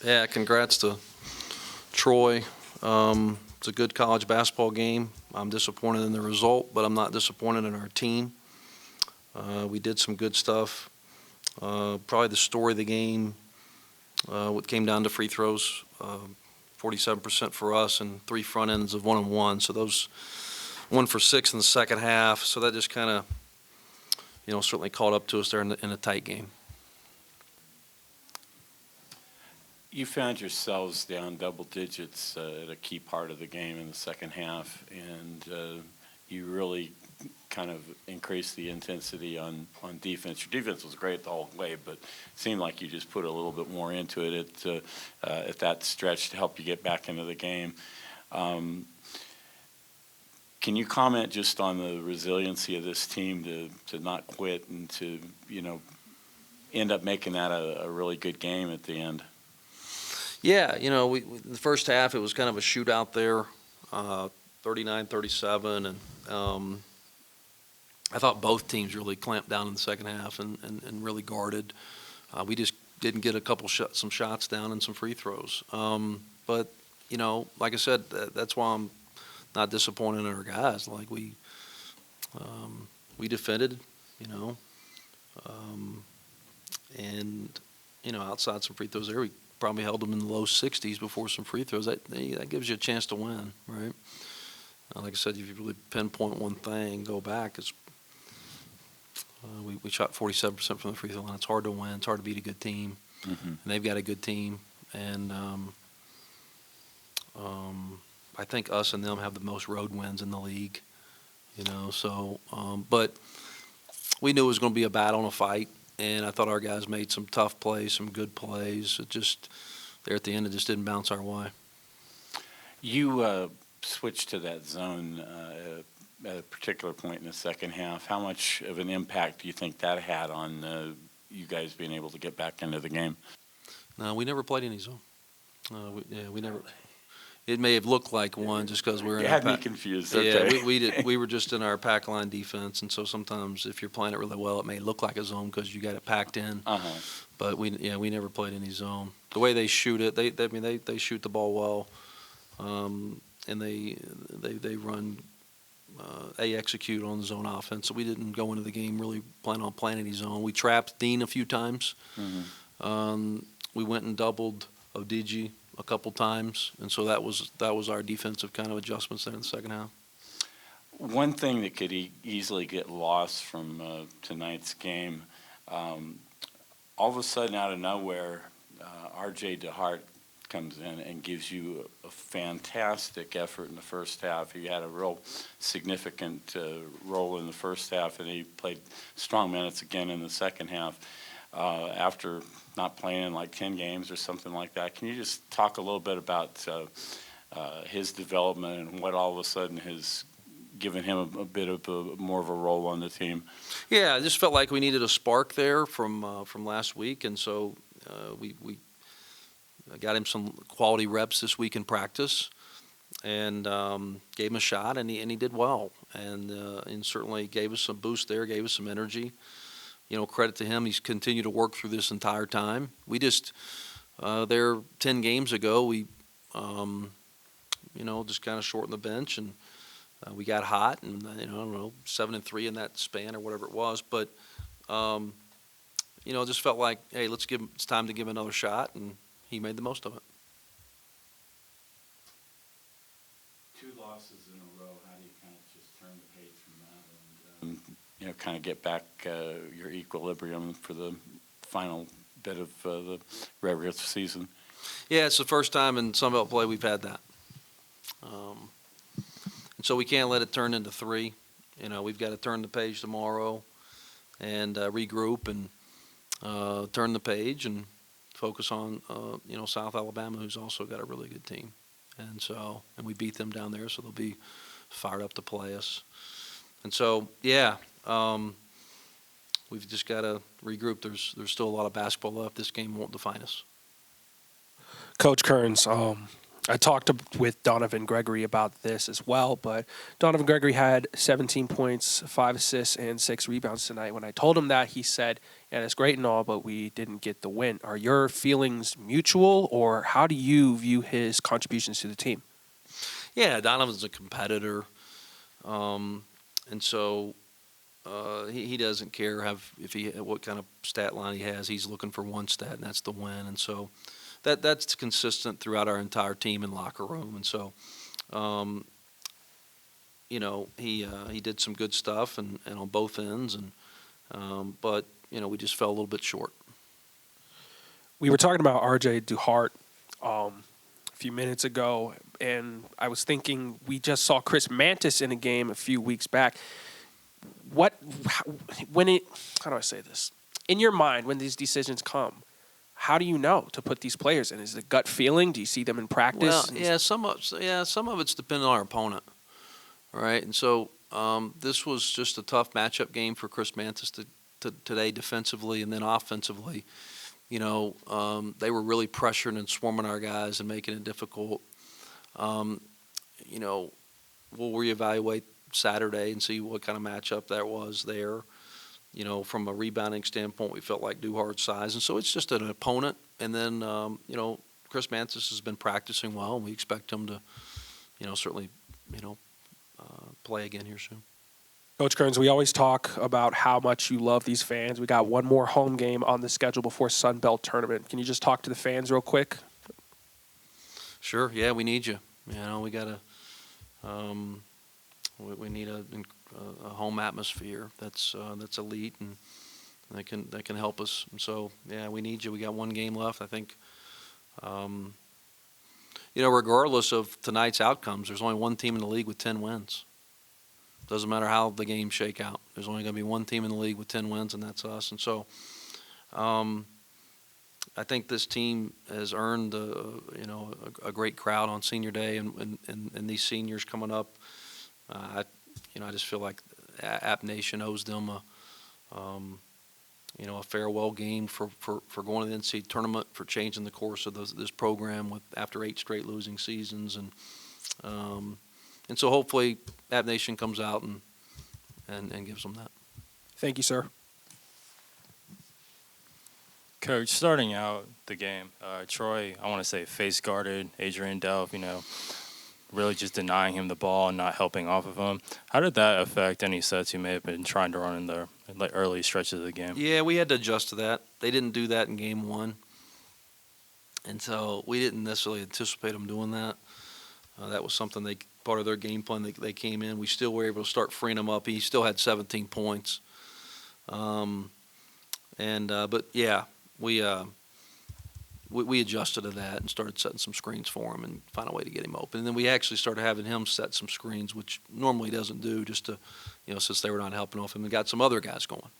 Yeah, congrats to Troy. It's a good college basketball game. I'm disappointed in the result, but I'm not disappointed in our team. We did some good stuff. Probably the story of the game, what came down to free throws, 47% for us and 3 front ends of 1-on-1. So those 1 for 6 in the second half. So that just kind of, certainly caught up to us there in a tight game. You found yourselves down double digits at a key part of the game in the second half, and you really kind of increased the intensity on defense. Your defense was great the whole way, but it seemed like you just put a little bit more into it at that stretch to help you get back into the game. Can you comment just on the resiliency of this team to not quit and to, end up making that a really good game at the end? Yeah, we the first half it was kind of a shootout there, 39-37, and I thought both teams really clamped down in the second half and really guarded. We just didn't get a couple some shots down and some free throws. But like I said, that's why I'm not disappointed in our guys. Like we defended, and outside some free throws there, we probably held them in the low 60s before some free throws. That gives you a chance to win, right? Like I said, if you really pinpoint one thing, go back, we shot 47% from the free throw line. It's hard to win. It's hard to beat a good team, and they've got a good team. And I think us and them have the most road wins in the league, So, but we knew it was going to be a battle and a fight. And I thought our guys made some tough plays, some good plays. It just, there at the end, it just didn't bounce our way. You switched to that zone at a particular point in the second half. How much of an impact do you think that had on you guys being able to get back into the game? No, we never played any zone. We never. It may have looked like one just because we're in. You had me confused. Okay. Yeah, we were just in our pack line defense, and so sometimes if you're playing it really well, it may look like a zone because you got it packed in. But we never played any zone. The way they shoot it, they shoot the ball well, and they run. They execute on the zone offense. So we didn't go into the game really planning on playing any zone. We trapped Dean a few times. We went and doubled Odigi a couple times, and so that was our defensive kind of adjustments there in the second half. One thing that could easily get lost from tonight's game, all of a sudden out of nowhere, R.J. DeHart comes in and gives you a fantastic effort in the first half. He had a real significant role in the first half, and he played strong minutes again in the second half. After not playing in like 10 games or something like that. Can you just talk a little bit about his development and what all of a sudden has given him a bit of more of a role on the team? Yeah, I just felt like we needed a spark there from last week, and so we got him some quality reps this week in practice, and gave him a shot, and he did well, and certainly gave us some boost there, gave us some energy. Credit to him. He's continued to work through this entire time. We just, there 10 games ago, we, just kind of shortened the bench, and we got hot, and, I don't know, 7-3 in that span or whatever it was. But, it just felt like, hey, it's time to give him another shot, and he made the most of it. 2 losses in a row. How do you kind of just turn the page from that and kind of get back your equilibrium for the final bit of the regular season? Yeah, it's the first time in Sun Belt play we've had that. And so we can't let it turn into 3. We've got to turn the page tomorrow and regroup and turn the page and focus on, South Alabama, who's also got a really good team. And we beat them down there, so they'll be fired up to play us. And so, yeah, we've just got to regroup. There's still a lot of basketball left. This game won't define us. Coach Kerns, I talked with Donovan Gregory about this as well, but Donovan Gregory had 17 points, 5 assists, and 6 rebounds tonight. When I told him that, he said, yeah, that's great and all, but we didn't get the win. Are your feelings mutual, or how do you view his contributions to the team? Yeah, Donovan's a competitor, and so he doesn't care what kind of stat line he has. He's looking for one stat, and that's the win. And so that's consistent throughout our entire team and locker room. And so, he did some good stuff and on both ends, but we just fell a little bit short. We were talking about R.J. Duhart a few minutes ago, and I was thinking we just saw Chris Mantis in a game a few weeks back. How do I say this? In your mind, when these decisions come, how do you know to put these players in? Is it a gut feeling? Do you see them in practice? Well, yeah, some of it's dependent on our opponent, right? And so this was just a tough matchup game for Chris Mantis today defensively, and then offensively. They were really pressuring and swarming our guys and making it difficult. We'll reevaluate Saturday and see what kind of matchup that was there. From a rebounding standpoint, we felt like Duhart's size. And so it's just an opponent. And then, Chris Mantis has been practicing well, and we expect him to, certainly, play again here soon. Coach Kerns, we always talk about how much you love these fans. We got one more home game on the schedule before Sun Belt Tournament. Can you just talk to the fans real quick? Sure. Yeah, we need you. We got to we need a home atmosphere that's elite and that can help us. And so, yeah, we need you. We got one game left. I think, regardless of tonight's outcomes, there's only one team in the league with 10 wins. Doesn't matter how the games shake out. There's only going to be one team in the league with 10 wins, and that's us. And so, I think this team has earned a great crowd on Senior Day, and these seniors coming up. I just feel like App Nation owes them a farewell game for going to the NCAA tournament, for changing the course of this program after 8 straight losing seasons, and so hopefully App Nation comes out and gives them that. Thank you, sir. Coach, starting out the game, Troy, I want to say face guarded Adrian Delph, really just denying him the ball and not helping off of him. How did that affect any sets you may have been trying to run in the early stretches of the game? Yeah, we had to adjust to that. They didn't do that in game 1, and so we didn't necessarily anticipate them doing that. That was something part of their game plan. They came in. We still were able to start freeing him up. He still had 17 points. But yeah, we adjusted to that and started setting some screens for him and found a way to get him open. And then we actually started having him set some screens, which normally he doesn't do, just to, since they were not helping off him, and got some other guys going.